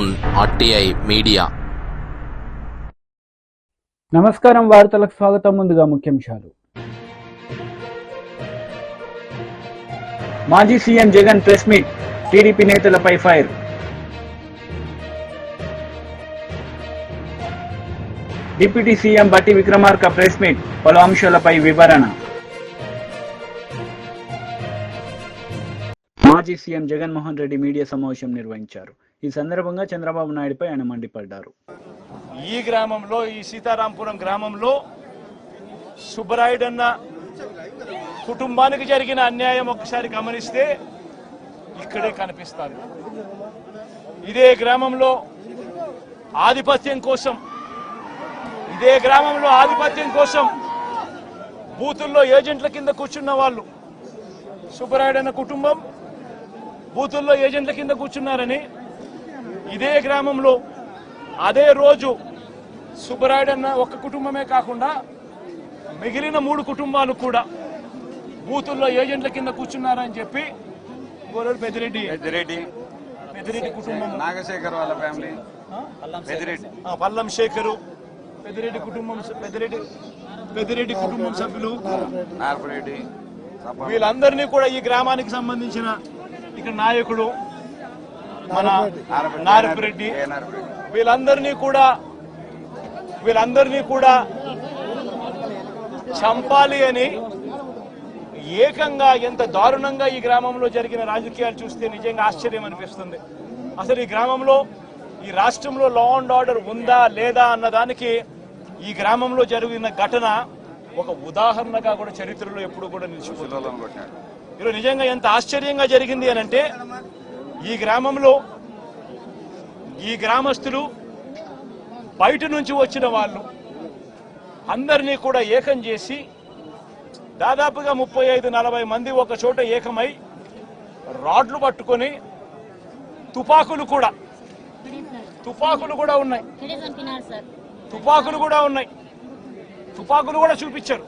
Own RTI media. నమస్కారం, వార్తలకు స్వాగతం. ముందుగా ముఖ్యాంశాలు. మాజీ CM Jagan press meet, TDP నేతలపై ఫైర్. డిప్యూటీ సీఎం బట్టి విక్రమార్క ప్రెస్ మీట్, పలు అంశాలపై వివరణ. మాజీ సీఎం జగన్మోహన్ రెడ్డి మీడియా సమావేశం నిర్వహించారు. ఈ సందర్భంగా చంద్రబాబు నాయుడుపై ఆయన మండిపడ్డారు. ఈ గ్రామంలో, ఈ సీతారాంపురం గ్రామంలో సుబ్బరాయుడన్న కుటుంబానికి జరిగిన అన్యాయం ఒక్కసారి గమనిస్తే ఇక్కడే కనిపిస్తుంది. ఇదే గ్రామంలో ఆధిపత్యం కోసం బూతుల్లో ఏజెంట్ల కింద కూర్చున్న వాళ్ళు, సుబ్బరాయుడన్న కుటుంబం బూతుల్లో ఏజెంట్ల కింద కూర్చున్నారని, ఇదే గ్రామంలో అదే రోజు సుబ్బరాయుడన్న ఒక్క కుటుంబమే కాకుండా మిగిలిన 3 కుటుంబాలు కూడా బూతుల్లో ఏజెంట్ల కింద కూర్చున్నారని చెప్పి పెద్దిరెడ్డి కుటుంబం, నాగశేఖర్ వాళ్ళ ఫ్యామిలీ, పల్లం శేఖరు, పెద్దిరెడ్డి కుటుంబం సభ్యులు, నార్పురెడ్డి, వీళ్ళందరినీ కూడా ఈ గ్రామానికి సంబంధించిన ఇక్కడ నాయకుడు మన నారపురెడ్డి, వీళ్ళందరినీ కూడా చంపాలి అని ఏకంగా ఎంత దారుణంగా ఈ గ్రామంలో జరిగిన రాజకీయాలు చూస్తే నిజంగా ఆశ్చర్యం అనిపిస్తుంది. అసలు ఈ గ్రామంలో, ఈ రాష్ట్రంలో లా అండ్ ఆర్డర్ ఉందా లేదా అన్నదానికి ఈ గ్రామంలో జరిగిన ఘటన ఒక ఉదాహరణగా కూడా చరిత్రలో ఎప్పుడు కూడా నిలిచిపోతుంది. ఈరోజు నిజంగా ఎంత ఆశ్చర్యంగా జరిగింది అని అంటే, ఈ గ్రామంలో ఈ గ్రామస్తులు, బయట నుంచి వచ్చిన వాళ్ళు అందరినీ కూడా ఏకం చేసి దాదాపుగా 35-40 మంది ఒక చోట ఏకమై రాడ్లు పట్టుకొని తుపాకులు కూడా ఉన్నాయి, తుపాకులు కూడా చూపించారు.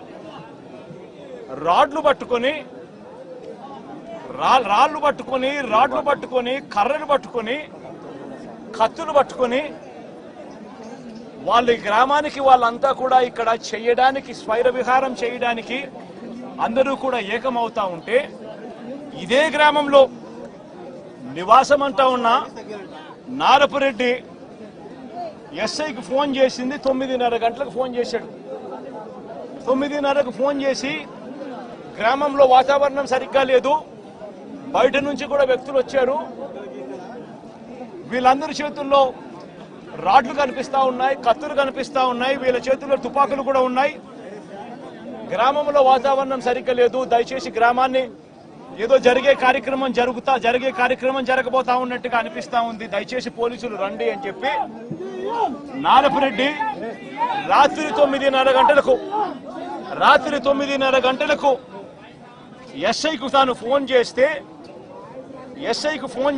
రాడ్లు పట్టుకొని, కర్రలు పట్టుకొని, కత్తులు పట్టుకొని వాళ్ళ గ్రామానికి వాళ్ళంతా కూడా ఇక్కడ చేయడానికి, స్వైర విహారం చేయడానికి అందరూ కూడా ఏకమవుతా ఉంటే, ఇదే గ్రామంలో నివాసం అంటా ఉన్న నారపురెడ్డి ఎస్ఐకి ఫోన్ చేసింది 9:30 గంటలకు ఫోన్ చేశాడు. 9:30కు ఫోన్ చేసి గ్రామంలో వాతావరణం సరిగ్గా లేదు, బయట నుంచి కూడా వ్యక్తులు వచ్చారు, వీళ్ళందరి చేతుల్లో రాడ్లు కనిపిస్తా ఉన్నాయి, కత్తులు కనిపిస్తా ఉన్నాయి, వీళ్ళ చేతుల్లో తుపాకులు కూడా ఉన్నాయి, గ్రామంలో వాతావరణం సరిగ్గా లేదు, దయచేసి గ్రామాన్ని ఏదో జరిగే కార్యక్రమం జరగబోతా ఉన్నట్టుగా అనిపిస్తా ఉంది, దయచేసి పోలీసులు రండి అని చెప్పి నారపురెడ్డి రాత్రి 9:30 గంటలకు ఎస్ఐకు తాను ఫోన్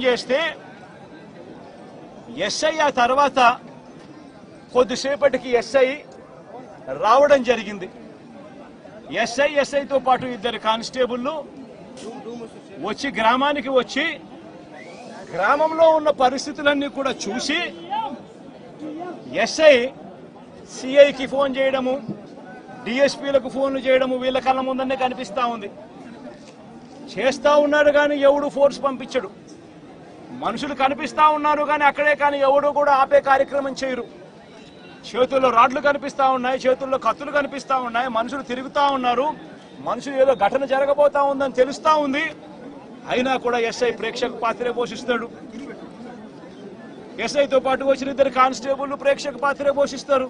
చేస్తే ఎస్ఐ ఆ తర్వాత కొద్దిసేపటికి ఎస్ఐ రావడం జరిగింది. ఎస్ఐతో పాటు 2 కానిస్టేబుళ్లు వచ్చి గ్రామానికి వచ్చి గ్రామంలో ఉన్న పరిస్థితులన్నీ కూడా చూసి ఎస్ఐ సిఐకి ఫోన్ చేయడము, డిఎస్పీలకు ఫోన్లు చేయడము వీళ్ళ కళ్ళ ముందనే కనిపిస్తా ఉంది. చేస్తా ఉన్నాడు కానీ ఎవడు ఫోర్స్ పంపించడు. మనుషులు కనిపిస్తా ఉన్నారు కానీ అక్కడే కానీ ఎవడు కూడా ఆపే కార్యక్రమం చేయరు. చేతుల్లో రాడ్లు కనిపిస్తా ఉన్నాయి, చేతుల్లో కత్తులు కనిపిస్తా ఉన్నాయి, మనుషులు తిరుగుతా ఉన్నారు, మనుషులు ఏదో ఘటన జరగబోతా ఉందని తెలుస్తా ఉంది. అయినా కూడా ఎస్ఐ ప్రేక్షక పాత్రే పోషిస్తాడు. ఎస్ఐతో పాటు వచ్చిన 2 కానిస్టేబుల్ ప్రేక్షక పాత్రే పోషిస్తారు.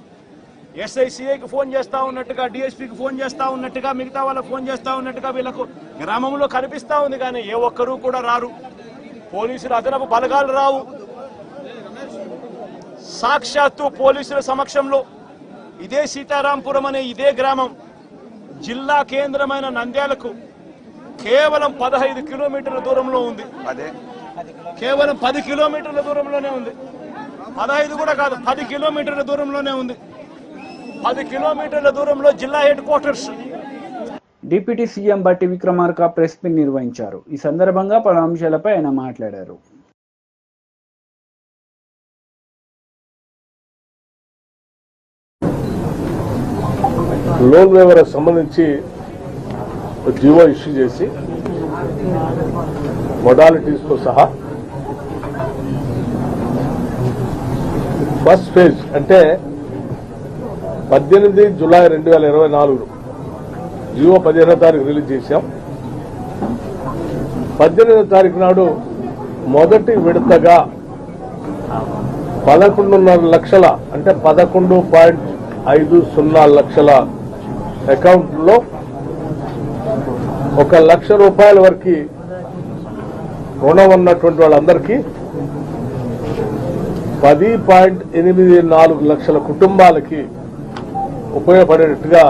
ఎస్ఐ సిఐకి ఫోన్ చేస్తా ఉన్నట్టుగా, డిఎస్పీకి ఫోన్ చేస్తా ఉన్నట్టుగా, మిగతా వాళ్ళకి ఫోన్ చేస్తా ఉన్నట్టుగా వీళ్ళకు గ్రామంలో కనిపిస్తా ఉంది కానీ ఏ ఒక్కరూ కూడా రారు. పోలీసులు అదనపు బలగాలు రావు. సాక్షాత్తు పోలీసుల సమక్షంలో ఇదే సీతారాంపురం అనే ఇదే గ్రామం జిల్లా కేంద్రమైన నంద్యాలకు కేవలం 15 కిలోమీటర్ల దూరంలో ఉంది. కేవలం 10 కిలోమీటర్ల దూరంలోనే ఉంది. 15 కూడా కాదు, 10 కిలోమీటర్ల దూరంలోనే ఉంది. 10 కిలోమీటర్ల దూరంలో జిల్లా హెడ్ క్వార్టర్స్. డిప్యూటీ సీఎం బట్టి విక్రమార్క ప్రెస్ మీట్ నిర్వహించారు. ఈ సందర్భంగా పలు అంశాలపై ఆయన మాట్లాడారు. లోన్ వేవర్ సంబంధించి జీవో ఇష్యూ చేసి మొడాలిటీస్తో సహా ఫస్ట్ ఫేజ్ అంటే 18 జూలై 2024 జీవో 15వ తారీఖు రిలీజ్ చేశాం. 18వ తారీఖు నాడు మొదటి విడతగా 11.5 లక్షల అంటే 11.50 లక్షల అకౌంట్లో 1 లక్ష రూపాయల వరకు రుణం ఉన్నటువంటి వాళ్ళందరికీ 10.84 లక్షల కుటుంబాలకి ఉపయోగపడేట్టుగా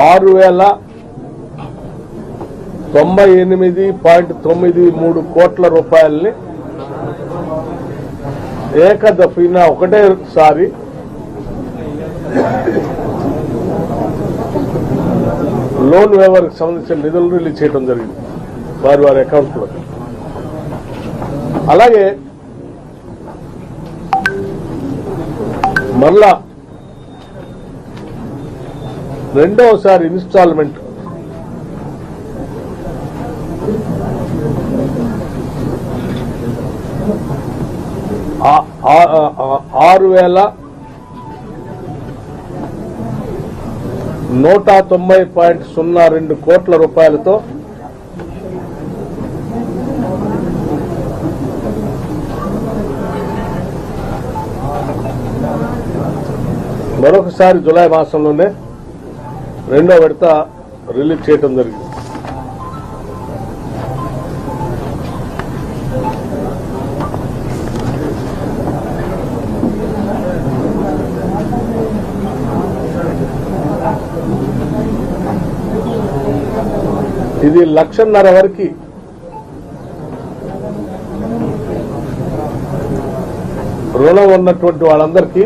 6,098.93 కోట్ల రూపాయల్ని ఏకదఫీనా ఒకటేసారి లోన్ వేవర్కి సంబంధించిన నిధులు రిలీజ్ చేయడం జరిగింది వారి వారి అకౌంట్లో. అలాగే మరలా రెండవసారి ఇన్స్టాల్మెంట్ 6,190.02 కోట్ల రూపాయలతో మరొకసారి జులై మాసంలోనే రెండో విడత రిలీజ్ చేయడం జరిగింది. ఇది 1.5 లక్షల వరకు రుణం ఉన్నటువంటి వాళ్ళందరికీ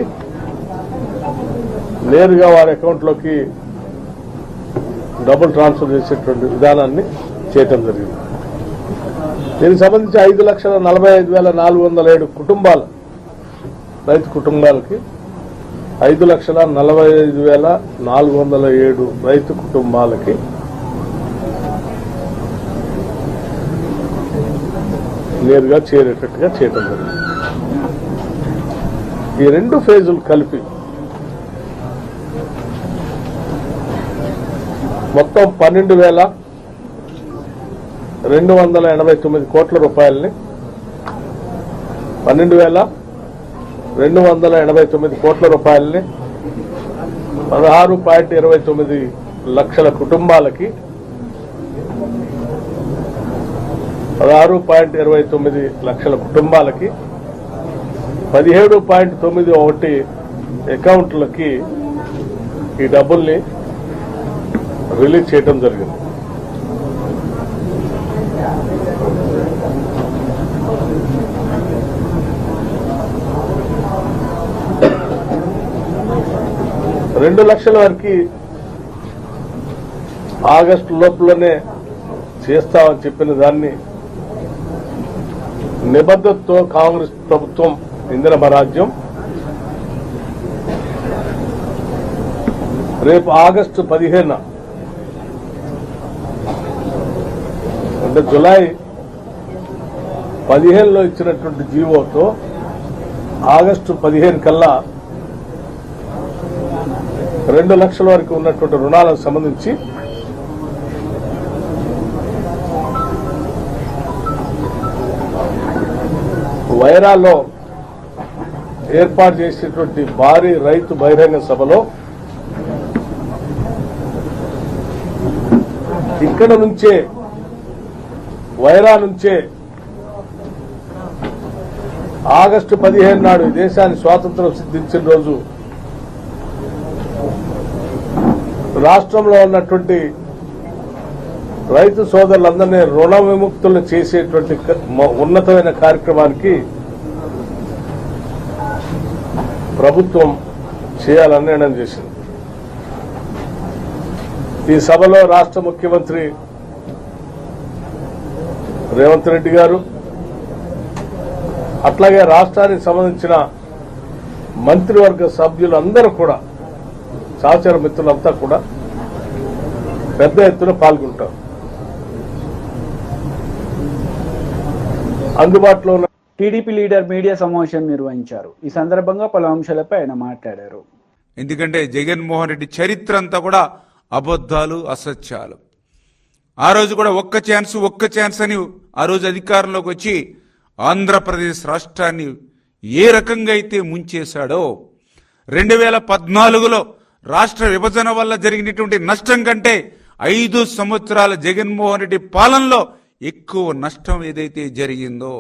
నేరుగా వారి అకౌంట్లోకి డబ్బులు ట్రాన్స్ఫర్ చేసేటువంటి విధానాన్ని చేయటం జరిగింది. దీనికి సంబంధించి 5,45,407 కుటుంబాలు రైతు కుటుంబాలకి 5,45,407 రైతు కుటుంబాలకి నేరుగా చేరేటట్టుగా చేయటం జరిగింది. ఈ రెండు ఫేజులు కలిపి మొత్తం 12,289 కోట్ల రూపాయలని 12,289 కోట్ల రూపాయలని 16.29 లక్షల కుటుంబాలకి 16.29 లక్షల కుటుంబాలకి 17.91 అకౌంట్లకి ఈ డబ్బుల్ని రిలీజ్ చేయడం జరిగింది. రెండు లక్షల వరకు ఆగస్టు లోపలనే చేస్తామని చెప్పిన దాన్ని నిబద్ధతతో కాంగ్రెస్ ప్రభుత్వం ఇందిరమ్మ రాజ్యం రేపు ఆగస్టు 15 అంటే జులై 15లో ఇచ్చినటువంటి జీవోతో ఆగస్టు 15 కల్లా 2 లక్షల వరకు ఉన్నటువంటి రుణాలకు సంబంధించి వైరాలో ఏర్పాటు చేసేటువంటి భారీ రైతు బహిరంగ సభలో ఇక్కడ నుంచే వైరా నుంచే ఆగస్టు 15 నాడు ఈ దేశాన్ని స్వాతంత్రం సిద్ధించిన రోజు రాష్ట్రంలో ఉన్నటువంటి రైతు సోదరులందరినీ రుణ విముక్తులు చేసేటువంటి ఉన్నతమైన కార్యక్రమానికి ప్రభుత్వం చేయాలని నిర్ణయం చేసింది. ఈ సభలో రాష్ట్ర ముఖ్యమంత్రి రేవంత్ రెడ్డి గారు అట్లాగే రాష్ట్రానికి సంబంధించిన మంత్రివర్గ సభ్యులందరూ కూడా సహచర మిత్రులంతా కూడా పెద్ద ఎత్తున పాల్గొంటారు. అందుబాటులో ఉన్న టీడీపీ లీడర్ మీడియా సమావేశం నిర్వహించారు. ఈ సందర్భంగా పలు అంశాలపై ఆయన మాట్లాడారు. ఎందుకంటే జగన్మోహన్ రెడ్డి చరిత్ర అంతా కూడా అబద్ధాలు, అసత్యాలు. ఆ రోజు కూడా ఒక్క ఛాన్స్ అని ఆ రోజు అధికారంలోకి వచ్చి ఆంధ్రప్రదేశ్ రాష్ట్రాన్ని ఏ రకంగా అయితే ముంచేశాడో 2014లో రాష్ట్ర విభజన వల్ల జరిగినటువంటి నష్టం కంటే 5 సంవత్సరాల జగన్మోహన్ రెడ్డి పాలనలో ఎక్కువ నష్టం ఏదైతే జరిగిందో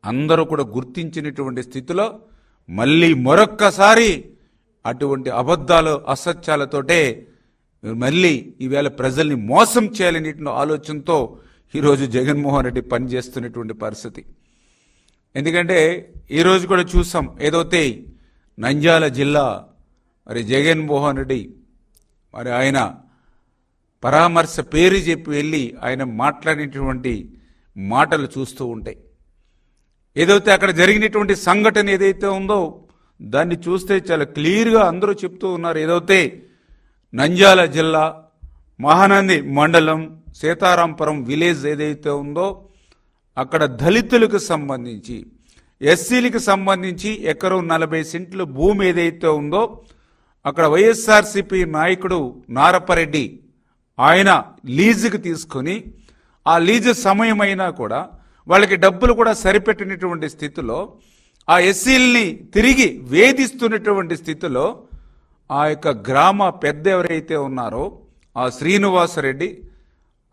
అందరూ కూడా గుర్తించినటువంటి స్థితిలో మళ్ళీ మరొక్కసారి అటువంటి అబద్ధాలు, అసత్యాలతోటే మళ్ళీ ఈవేళ ప్రజల్ని మోసం చేయాలనే ఆలోచనతో ఈరోజు జగన్మోహన్ రెడ్డి పనిచేస్తున్నటువంటి పరిస్థితి. ఎందుకంటే ఈరోజు కూడా చూసాం, ఏదైతే నంద్యాల జిల్లా మరి జగన్మోహన్ రెడ్డి మరి ఆయన పరామర్శ పేరు చెప్పి వెళ్ళి ఆయన మాట్లాడినటువంటి మాటలు చూస్తూ ఉంటాయి. ఏదైతే అక్కడ జరిగినటువంటి సంఘటన ఏదైతే ఉందో దాన్ని చూస్తే చాలా క్లియర్గా అందరూ చెప్తూ ఉన్నారు. ఏదైతే నంద్యాల జిల్లా మహానంది మండలం సీతారాంపురం విలేజ్ ఏదైతే ఉందో అక్కడ దళితులకు సంబంధించి, ఎస్సీలకు సంబంధించి ఎకరం 40 సెంట్లు భూమి ఏదైతే ఉందో అక్కడ వైఎస్ఆర్సీపీ నాయకుడు నారపరెడ్డి ఆయన లీజుకు తీసుకొని ఆ లీజు సమయమైనా కూడా వాళ్ళకి డబ్బులు కూడా సరిపెట్టినటువంటి స్థితిలో ఆ ఎస్సీల్ని తిరిగి వేధిస్తున్నటువంటి స్థితిలో ఆ యొక్క గ్రామ పెద్ద ఎవరైతే ఉన్నారో ఆ శ్రీనివాసరెడ్డి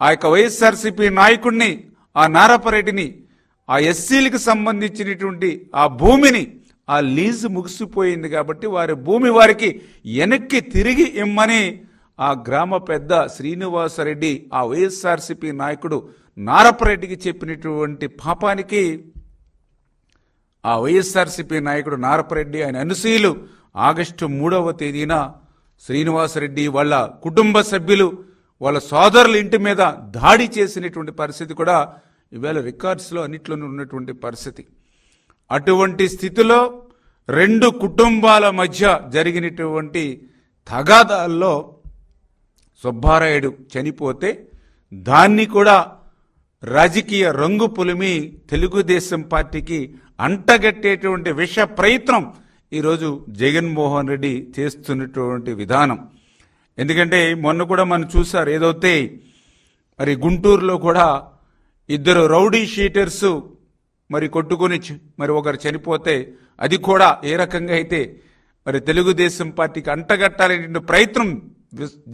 ఆ యొక్క వైఎస్ఆర్సీపీ నాయకుడిని ఆ నారపరెడ్డిని ఆ ఎస్సీలకు సంబంధించినటువంటి ఆ భూమిని ఆ లీజు ముగిసిపోయింది కాబట్టి వారి భూమి వారికి వెనక్కి తిరిగి ఇమ్మని ఆ గ్రామ పెద్ద శ్రీనివాసరెడ్డి ఆ వైఎస్ఆర్సీపీ నాయకుడు నారపరెడ్డికి చెప్పినటువంటి పాపానికి ఆ వైఎస్ఆర్సీపీ నాయకుడు నారపరెడ్డి ఆయన అనుసూయులు ఆగస్టు 3వ తేదీన శ్రీనివాసరెడ్డి వాళ్ళ కుటుంబ సభ్యులు వాళ్ళ సోదరుల ఇంటి మీద దాడి చేసినటువంటి పరిస్థితి కూడా ఈవేళ రికార్డ్స్లో అన్నిట్లోనూ ఉన్నటువంటి పరిస్థితి. అటువంటి స్థితిలో 2 కుటుంబాల మధ్య జరిగినటువంటి తగాదాల్లో సుబ్బారాయుడు చనిపోతే దాన్ని కూడా రాజకీయ రంగు పులిమి తెలుగుదేశం పార్టీకి అంటగట్టేటువంటి విష ప్రయత్నం ఈరోజు జగన్మోహన్ రెడ్డి చేస్తున్నటువంటి విధానం. ఎందుకంటే మొన్న కూడా మనం చూసారు, ఏదైతే మరి గుంటూరులో కూడా 2 రౌడీ షీటర్స్ మరి కొట్టుకొని మరి ఒకరు చనిపోతే అది కూడా ఏ రకంగా అయితే మరి తెలుగుదేశం పార్టీకి అంటగట్టాలనే ప్రయత్నం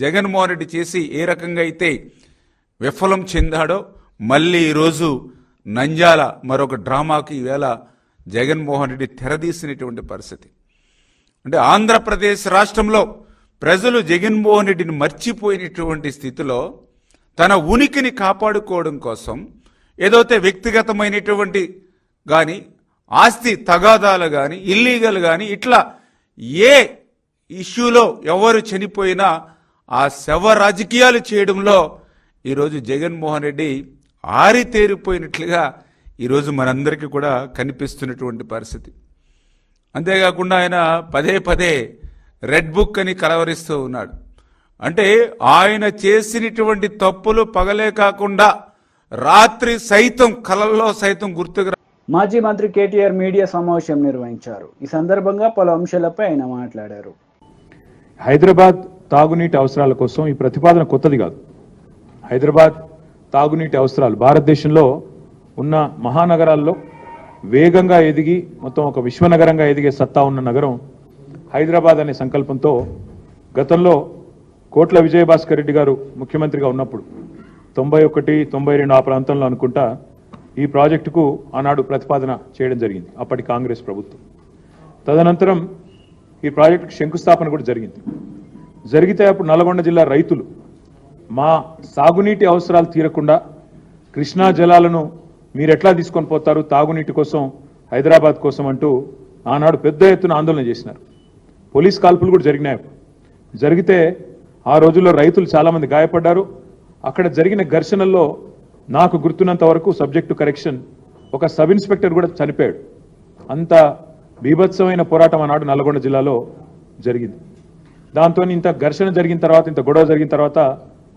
జగన్మోహన్ రెడ్డి చేసి ఏ రకంగా అయితే విఫలం చెందాడో మళ్ళీ ఈరోజు నంద్యాల మరొక డ్రామాకి ఈవేళ జగన్మోహన్ రెడ్డి తెరదీసినటువంటి పరిస్థితి. అంటే ఆంధ్రప్రదేశ్ రాష్ట్రంలో ప్రజలు జగన్మోహన్ రెడ్డిని మర్చిపోయినటువంటి స్థితిలో తన ఉనికిని కాపాడుకోవడం కోసం ఏదైతే వ్యక్తిగతమైనటువంటి కానీ ఆస్తి తగాదాలు కానీ ఇల్లీగల్ కానీ ఇట్లా ఏ ఇష్యూలో ఎవరు చనిపోయినా ఆ శవ రాజకీయాలు చేయడంలో ఈరోజు జగన్మోహన్ రెడ్డి ఆరితేరిపోయినట్లుగా ఈరోజు మనందరికీ కూడా కనిపిస్తున్నటువంటి పరిస్థితి. అంతేకాకుండా ఆయన పదే రెడ్ బుక్ అని కలవరిస్తూ ఉన్నాడు. అంటే ఆయన చేసినటువంటి తప్పులు పగలే కాకుండా రాత్రి సైతం కలల్లో సైతం గుర్తుకు మాజీ మంత్రి కేటీఆర్ మీడియా సమావేశం నిర్వహించారు. ఈ సందర్భంగా పలు అంశాలపై ఆయన మాట్లాడారు. హైదరాబాద్ తాగునీటి అవసరాల కోసం ఈ ప్రతిపాదన కొత్తది కాదు. హైదరాబాద్ తాగునీటి అవసరాలు భారతదేశంలో ఉన్న మహానగరాల్లో వేగంగా ఎదిగి మొత్తం ఒక విశ్వనగరంగా ఎదిగే సత్తా ఉన్న నగరం హైదరాబాద్ అనే సంకల్పంతో గతంలో కోట్ల విజయభాస్కర్ రెడ్డి గారు ముఖ్యమంత్రిగా ఉన్నప్పుడు 91, 92 ఆ ప్రాంతంలో అనుకుంటా ఈ ప్రాజెక్టుకు ఆనాడు ప్రతిపాదన చేయడం జరిగింది అప్పటి కాంగ్రెస్ ప్రభుత్వం. తదనంతరం ఈ ప్రాజెక్టుకు శంకుస్థాపన కూడా జరిగింది. జరిగితే అప్పుడు నల్గొండ జిల్లా రైతులు మా సాగునీటి అవసరాలు తీరకుండా కృష్ణా జలాలను మీరు ఎట్లా తీసుకొని పోతారు తాగునీటి కోసం హైదరాబాద్ కోసం అంటూ ఆనాడు పెద్ద ఎత్తున ఆందోళన చేసినారు. పోలీస్ కాల్పులు కూడా జరిగినాయి. జరిగితే ఆ రోజుల్లో రైతులు చాలామంది గాయపడ్డారు. అక్కడ జరిగిన ఘర్షణల్లో నాకు గుర్తున్నంత వరకు సబ్జెక్టు కరెక్షన్ ఒక సబ్ ఇన్స్పెక్టర్ కూడా చనిపోయాడు. అంత బీభత్సమైన పోరాటం ఆనాడు నల్గొండ జిల్లాలో జరిగింది. దాంతో ఇంత ఘర్షణ జరిగిన తర్వాత, ఇంత గొడవ జరిగిన తర్వాత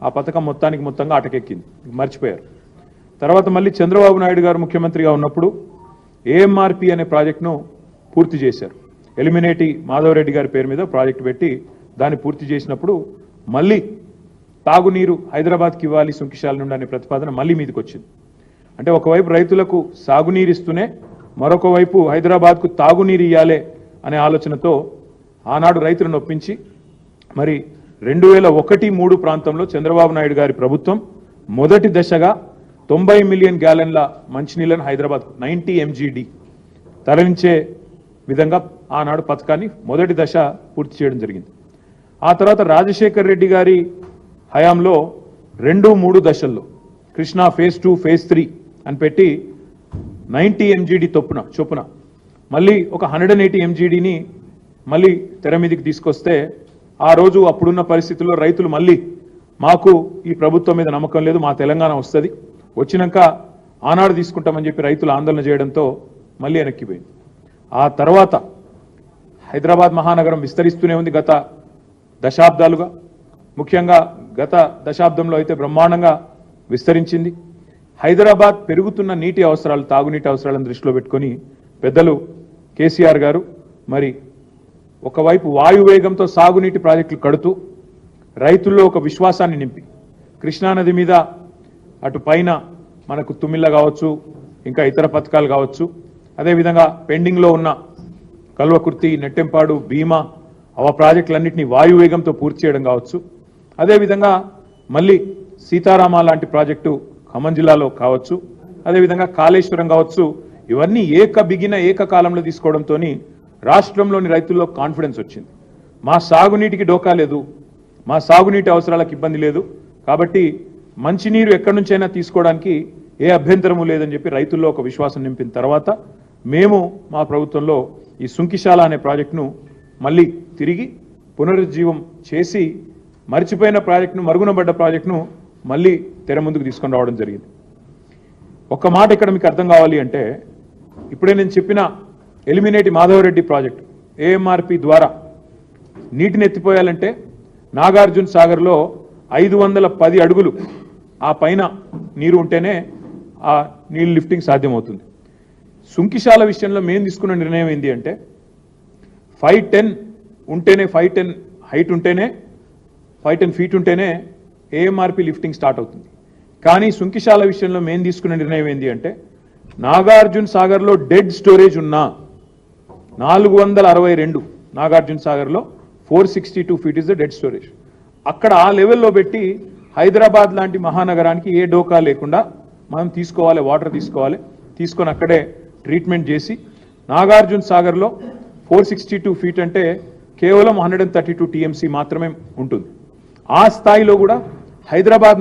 ఆ పథకం మొత్తంగా అటకెక్కింది, మర్చిపోయారు. తర్వాత మళ్ళీ చంద్రబాబు నాయుడు గారు ముఖ్యమంత్రిగా ఉన్నప్పుడు ఏఎంఆర్పి అనే ప్రాజెక్టును పూర్తి చేశారు. ఎలిమినేటి మాధవరెడ్డి గారి పేరు మీద ప్రాజెక్టు పెట్టి దాన్ని పూర్తి చేసినప్పుడు మళ్ళీ తాగునీరు హైదరాబాద్కి ఇవ్వాలి సుంకిశాల నుండి అనే ప్రతిపాదన మళ్ళీ మీదకి వచ్చింది. అంటే ఒకవైపు రైతులకు సాగునీరు ఇస్తూనే మరొక వైపు హైదరాబాద్కు తాగునీరు ఇవ్వాలి అనే ఆలోచనతో ఆనాడు రైతులను ఒప్పించి మరి 2001-3 ప్రాంతంలో చంద్రబాబు నాయుడు గారి ప్రభుత్వం మొదటి దశగా 90 మిలియన్ గ్యాలన్ల మంచినీళ్లను హైదరాబాద్ 90 MGD తరలించే విధంగా ఆనాడు పథకాన్ని మొదటి దశ పూర్తి చేయడం జరిగింది. ఆ తర్వాత రాజశేఖర్ రెడ్డి గారి హయాంలో 2-3 దశల్లో కృష్ణా ఫేజ్ 2, ఫేజ్ 3 అని పెట్టి 90 MGD చొప్పున మళ్ళీ ఒక 180 MGDని మళ్ళీ తెర మీదకి తీసుకొస్తే ఆ రోజు అప్పుడున్న పరిస్థితుల్లో రైతులు మళ్ళీ మాకు ఈ ప్రభుత్వం మీద నమ్మకం లేదు, మా తెలంగాణ వస్తుంది, వచ్చినాక ఆనాడు తీసుకుంటామని చెప్పి రైతులు ఆందోళన చేయడంతో మళ్ళీ వెనక్కిపోయింది. ఆ తర్వాత హైదరాబాద్ మహానగరం విస్తరిస్తూనే ఉంది గత దశాబ్దాలుగా. ముఖ్యంగా గత దశాబ్దంలో అయితే బ్రహ్మాండంగా విస్తరించింది. హైదరాబాద్ పెరుగుతున్న నీటి అవసరాలు, తాగునీటి అవసరాలను దృష్టిలో పెట్టుకొని పెద్దలు కేసీఆర్ గారు మరి ఒకవైపు వాయువేగంతో సాగునీటి ప్రాజెక్టులు కడుతూ రైతుల్లో ఒక విశ్వాసాన్ని నింపి కృష్ణానది మీద అటు పైన మనకు తుమ్మిళ్ళ కావచ్చు, ఇంకా ఇతర పథకాలు కావచ్చు, అదేవిధంగా పెండింగ్లో ఉన్న కల్వకుర్తి, నెట్టెంపాడు, భీమా ప్రాజెక్టులన్నింటినీ వాయువేగంతో పూర్తి చేయడం కావచ్చు, అదేవిధంగా మళ్ళీ సీతారామ లాంటి ప్రాజెక్టు ఖమ్మం జిల్లాలో కావచ్చు, అదేవిధంగా కాళేశ్వరం కావచ్చు, ఇవన్నీ ఏకకాలంలో తీసుకోవడంతో రాష్ట్రంలోని రైతుల్లో కాన్ఫిడెన్స్ వచ్చింది. మా సాగునీటికి డోకా లేదు, మా సాగునీటి అవసరాలకు ఇబ్బంది లేదు, కాబట్టి మంచినీరు ఎక్కడి నుంచైనా తీసుకోవడానికి ఏ అభ్యంతరము లేదని చెప్పి రైతుల్లో ఒక విశ్వాసం నింపిన తర్వాత మేము మా ప్రభుత్వంలో ఈ సుంకిశాల అనే ప్రాజెక్టును మళ్ళీ తిరిగి పునరుజ్జీవం చేసి మరిచిపోయిన ప్రాజెక్టును, మరుగునబడ్డ ప్రాజెక్టును మళ్ళీ తెర ముందుకు తీసుకొని రావడం జరిగింది. ఒక్క మాట ఇక్కడ మీకు అర్థం కావాలి అంటే, ఇప్పుడే నేను చెప్పిన ఎలిమినేటి మాధవరెడ్డి ప్రాజెక్టు ఏఎంఆర్పి ద్వారా నీటిని ఎత్తిపోయాలంటే నాగార్జున సాగర్లో 510 అడుగులు ఆ పైన నీరు ఉంటేనే ఆ నీళ్ళు లిఫ్టింగ్ సాధ్యమవుతుంది. సుంకిశాల విషయంలో మేము తీసుకున్న నిర్ణయం ఏంటి అంటే 510 ఉంటేనే, 510 హైట్ ఉంటేనే, 510 ఫీట్ ఉంటేనే ఏఎంఆర్పి లిఫ్టింగ్ స్టార్ట్ అవుతుంది. కానీ సుంకిశాల విషయంలో మేము తీసుకున్న నిర్ణయం ఏంటి అంటే నాగార్జున సాగర్లో డెడ్ స్టోరేజ్ ఉన్నా 462 నాగార్జున సాగర్లో 462 feet is the dead storage. అక్కడ ఆ లెవెల్లో పెట్టి హైదరాబాద్ లాంటి మహానగరానికి ఏ డోకా లేకుండా మనం తీసుకోవాలి, వాటర్ తీసుకోవాలి, తీసుకొని అక్కడే ట్రీట్మెంట్ చేసి నాగార్జున సాగర్లో 462 ఫీట్ అంటే కేవలం 132 TMC మాత్రమే ఉంటుంది. ఆ స్థాయిలో కూడా హైదరాబాద్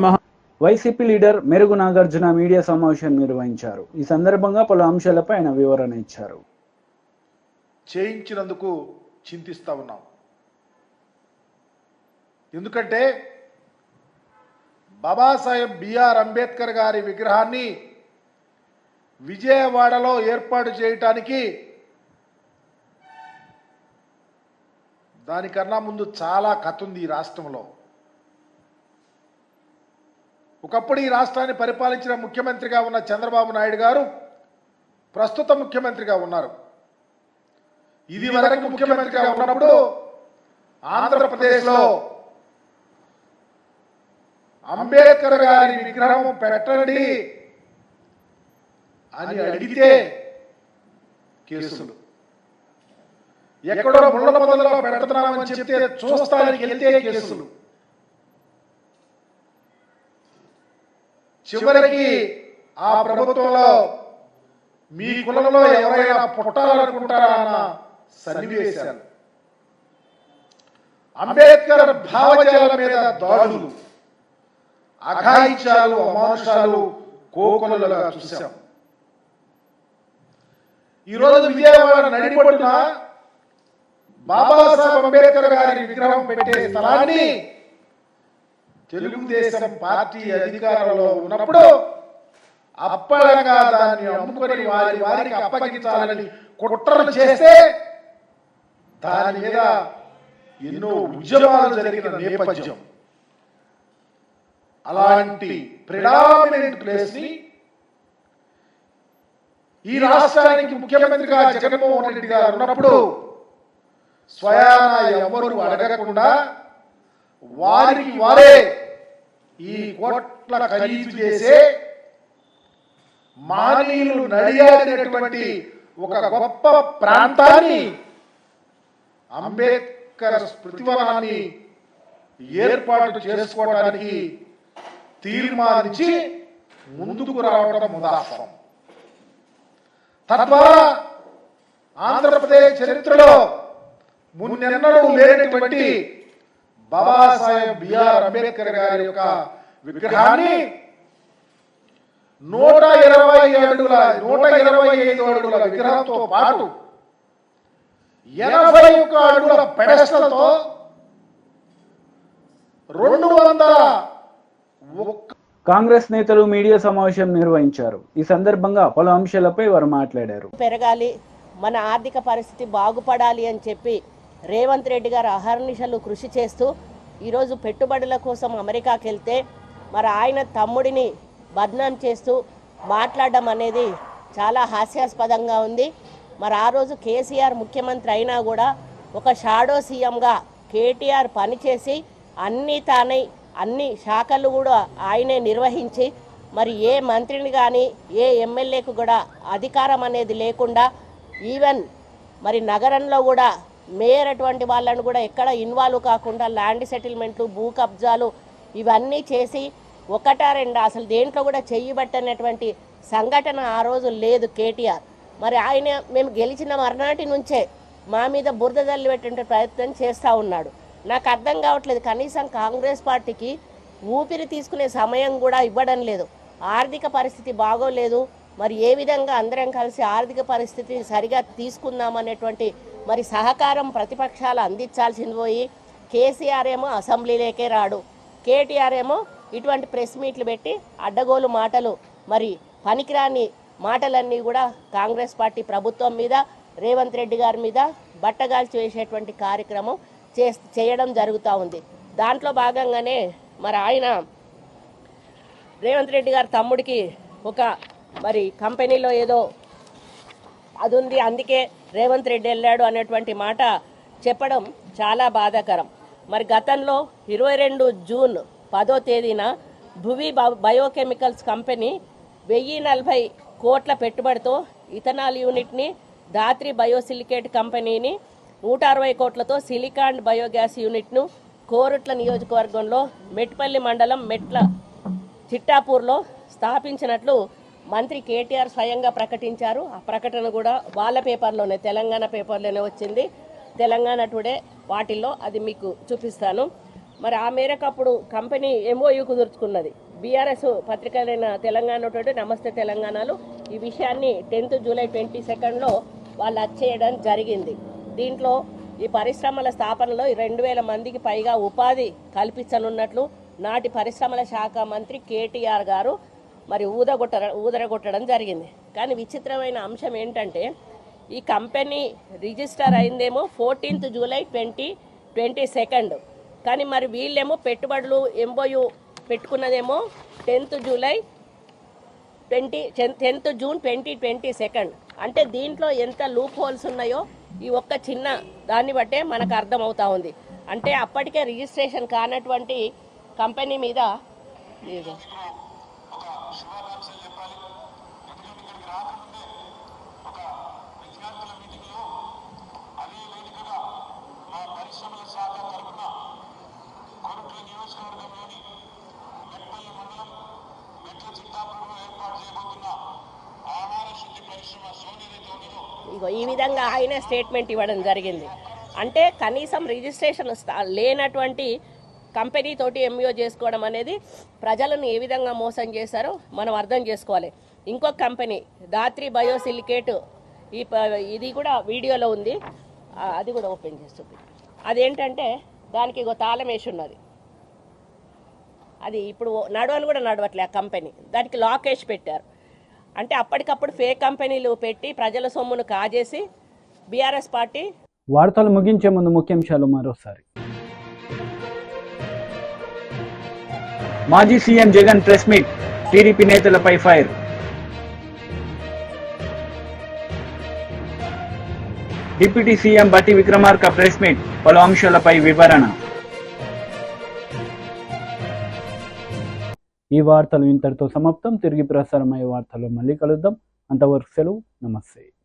వైసీపీ లీడర్ మెరుగు నాగార్జున మీడియా సమావేశం నిర్వహించారు. ఈ సందర్భంగా పలు అంశాలపై ఆయన వివరణ ఇచ్చారు. చేయించినందుకు చింతిస్తా ఉన్నాం. ఎందుకంటే బాబాసాహెబ్ బిఆర్ అంబేద్కర్ గారి విగ్రహాన్ని విజయవాడలో ఏర్పాటు చేయటానికి దానికన్నా ముందు చాలా కథ ఉంది ఈ రాష్ట్రంలో. ఒకప్పుడు ఈ రాష్ట్రాన్ని పరిపాలించిన ముఖ్యమంత్రిగా ఉన్న చంద్రబాబు నాయుడు గారు ప్రస్తుత ముఖ్యమంత్రిగా ఉన్నారు. ఇది వరకు ముఖ్యమంత్రిగా ఉన్నప్పుడు ఆంధ్రప్రదేశ్లో అంబేద్కర్ గారి విగ్రహం పెట్టండి అని అడిగితే కేసులు, ఎక్కడో ముళ్ళ పొదల్లో పెడుతున్నామని చెప్తే చూస్తానికి వెళ్తే కేసులు, చివరికి ఆ ప్రభుత్వంలో మీ కులంలో ఎవరైనా పుట్టాలనుకుంటారా అన్న సన్నివేశాలు, అంబేద్కర్ భావజాల మీద దాడులు, అఘాయిత్యాలు, అమానుషాలు కోకొల్లలుగా చూశాం. ఈరోజు విజయవాడ నడిపొట్టున బాబాసాహెబ్ అంబేద్కర్ గారి విగ్రహం పెట్టే స్థలాన్ని తెలుగుదేశం పార్టీ అధికారంలో ఉన్నప్పుడు అప్పటిగా దాన్ని అమ్ముకొని వారికి అప్పగించాలని కుట్రలు చేస్తే దాని మీద ఎన్నో ఉద్యమాలు జరిగిన నేపథ్యం. అలాంటి ప్రిడామినెంట్ ప్లేస్ ని ఈ రాష్ట్రానికి ముఖ్యమంత్రిగా జగన్మోహన్ రెడ్డి గారు ఉన్నప్పుడు స్వయాన ఎవరు అడగకుండా వారికి వారే ఈ కోట్ల ఖరీదు చేసే మానీయులు నడియాడినటువంటి ఒక గొప్ప ప్రాంతాన్ని అంబేద్కర్ స్మృతివనాన్ని ఏర్పాటు చేసుకోవడానికి తీర్మానించి ముందుకు రావడం ముదాఫం. తద్వారా ఆంధ్రప్రదేశ్ చరిత్రలో మున్నెన్నడూ లేనటువంటి బాబాసాహెబ్ బిఆర్ అంబేద్కర్ గారి యొక్క విగ్రహాన్ని 125 అడుగుల విగ్రహంతో పాటు 81 అడుగుల పెడెస్టల్తో 201 కాంగ్రెస్ నేతలు మీడియా సమావేశం నిర్వహించారు. ఈ సందర్భంగా పలు అంశాలపై వారు మాట్లాడారు. పెరగాలి, మన ఆర్థిక పరిస్థితి బాగుపడాలి అని చెప్పి రేవంత్ రెడ్డి గారు అహర్నిశలు కృషి చేస్తూ ఈరోజు పెట్టుబడుల కోసం అమెరికాకి వెళ్తే మరి ఆయన తమ్ముడిని బద్నాం చేస్తూ మాట్లాడడం అనేది చాలా హాస్యాస్పదంగా ఉంది. మరి ఆ రోజు కేసీఆర్ ముఖ్యమంత్రి అయినా కూడా ఒక షాడో సీఎంగా కేటీఆర్ పనిచేసి అన్ని శాఖలు కూడా ఆయనే నిర్వహించి మరి ఏ మంత్రిని కానీ ఏ ఎమ్మెల్యేకు కూడా అధికారం అనేది లేకుండా ఈవెన్ మరి నగరంలో కూడా మేయర్ అటువంటి వాళ్ళను కూడా ఎక్కడ ఇన్వాల్వ్ కాకుండా ల్యాండ్ సెటిల్మెంట్లు, భూ కబ్జాలు ఇవన్నీ చేసి ఒకటా రెండా అసలు దేంట్లో కూడా చెయ్యబట్టనటువంటి సంఘటన ఆ రోజు లేదు కేటీఆర్. మరి ఆయన మేము గెలిచిన మర్నాటి నుంచే మా మీద బురద జల్లి పెట్టే ప్రయత్నం చేస్తూ ఉన్నాడు. నాకు అర్థం కావట్లేదు, కనీసం కాంగ్రెస్ పార్టీకి ఊపిరి తీసుకునే సమయం కూడా ఇవ్వడం లేదు. ఆర్థిక పరిస్థితి బాగోలేదు, మరి ఏ విధంగా అందరం కలిసి ఆర్థిక పరిస్థితి సరిగా తీసుకుందామనేటువంటి మరి సహకారం ప్రతిపక్షాలు అందించాల్సింది పోయి కేసీఆర్ ఏమో అసెంబ్లీలోకే రాడు, కేటీఆర్ ఏమో ఇటువంటి ప్రెస్ మీట్లు పెట్టి అడ్డగోలు మాటలు, మరి పనికిరాని మాటలన్నీ కూడా కాంగ్రెస్ పార్టీ ప్రభుత్వం మీద, రేవంత్ రెడ్డి గారి మీద బట్టగాల్చి వేసేటువంటి కార్యక్రమం చేయడం జరుగుతూ ఉంది. దాంట్లో భాగంగానే మరి ఆయన రేవంత్ రెడ్డి గారి తమ్ముడికి ఒక మరి కంపెనీలో ఏదో అది ఉంది, అందుకే రేవంత్ రెడ్డి వెళ్ళాడు అనేటువంటి మాట చెప్పడం చాలా బాధాకరం. మరి గతంలో 22 జూన్ 10వ తేదీన భువి బయోకెమికల్స్ కంపెనీ 1040 కోట్ల పెట్టుబడితో ఇథనాల్ యూనిట్ని, ధాత్రి బయోసిలికేట్ కంపెనీని 160 కోట్లతో సిలికాన్ బయోగ్యాస్ యూనిట్ను కోరుట్ల నియోజకవర్గంలో మెట్పల్లి మండలం మెట్ల చిట్టాపూర్లో స్థాపించినట్లు మంత్రి కేటీఆర్ స్వయంగా ప్రకటించారు. ఆ ప్రకటన కూడా వాళ్ళ పేపర్లోనే, తెలంగాణ పేపర్లోనే వచ్చింది, తెలంగాణ టుడే వాటిల్లో, అది మీకు చూపిస్తాను. మరి ఆ మేరకు అప్పుడు కంపెనీ MOU కుదుర్చుకున్నది. బీఆర్ఎస్ పత్రికలైన తెలంగాణ టుడే, నమస్తే తెలంగాణలో ఈ విషయాన్ని 10th జూలై 22 వాళ్ళు వచ్చేయడం జరిగింది. దీంట్లో ఈ పరిశ్రమల స్థాపనలో 2000 మందికి పైగా ఉపాధి కల్పించనున్నట్లు నాటి పరిశ్రమల శాఖ మంత్రి కేటీఆర్ గారు మరి ఊదరగొట్టడం జరిగింది. కానీ విచిత్రమైన అంశం ఏంటంటే ఈ కంపెనీ రిజిస్టర్ అయిందేమో 14th జూలై 2022, కానీ మరి వీళ్ళేమో పెట్టుబడులు MOU పెట్టుకున్నదేమో 10th జూన్ 2022. అంటే దీంట్లో ఎంత లూప్ హోల్స్ ఉన్నాయో ఈ ఒక్క చిన్న దాన్ని బట్టే మనకు అర్థమవుతా ఉంది. అంటే అప్పటికే రిజిస్ట్రేషన్ కానటువంటి కంపెనీ మీద ఇగో ఈ విధంగా ఆయన స్టేట్మెంట్ ఇవ్వడం జరిగింది. అంటే కనీసం రిజిస్ట్రేషన్ లేనటువంటి కంపెనీ తోటి MOU చేసుకోవడం అనేది ప్రజలను ఏ విధంగా మోసం చేశారో మనం అర్థం చేసుకోవాలి. ఇంకొక కంపెనీ ధాత్రి బయోసిలికేట్, ఇది కూడా వీడియోలో ఉంది, అది కూడా ఓపెన్ చేసి చూపి. అదేంటంటే దానికి ఇగో తాళం వేసి ఉన్నది, అది ఇప్పుడు నడవని కూడా నడవట్లే ఆ కంపెనీ, దానికి లాక్ వేసి పెట్టారు. అంటే అప్పటికప్పుడు ఫేక్ కంపెనీలు పెట్టి ప్రజల సొమ్మును కాజేసి బీఆర్ఎస్ పార్టీ. వార్తలు ముగించే ముందు ముఖ్యాంశాలు మరోసారి. మాజీ CM Jagan press meet, TDP నేతలపై ఫైర్. డిప్యూటీ సీఎం బట్టి విక్రమార్క ప్రెస్ మీట్, పలు అంశాలపై వివరణ. ఈ వార్తలు ఇంతటితో సమాప్తం. తిరిగి ప్రసారమయ్యే వార్తల్లో మళ్ళీ కలుద్దాం. అంతవరకు సెలవు. నమస్తే.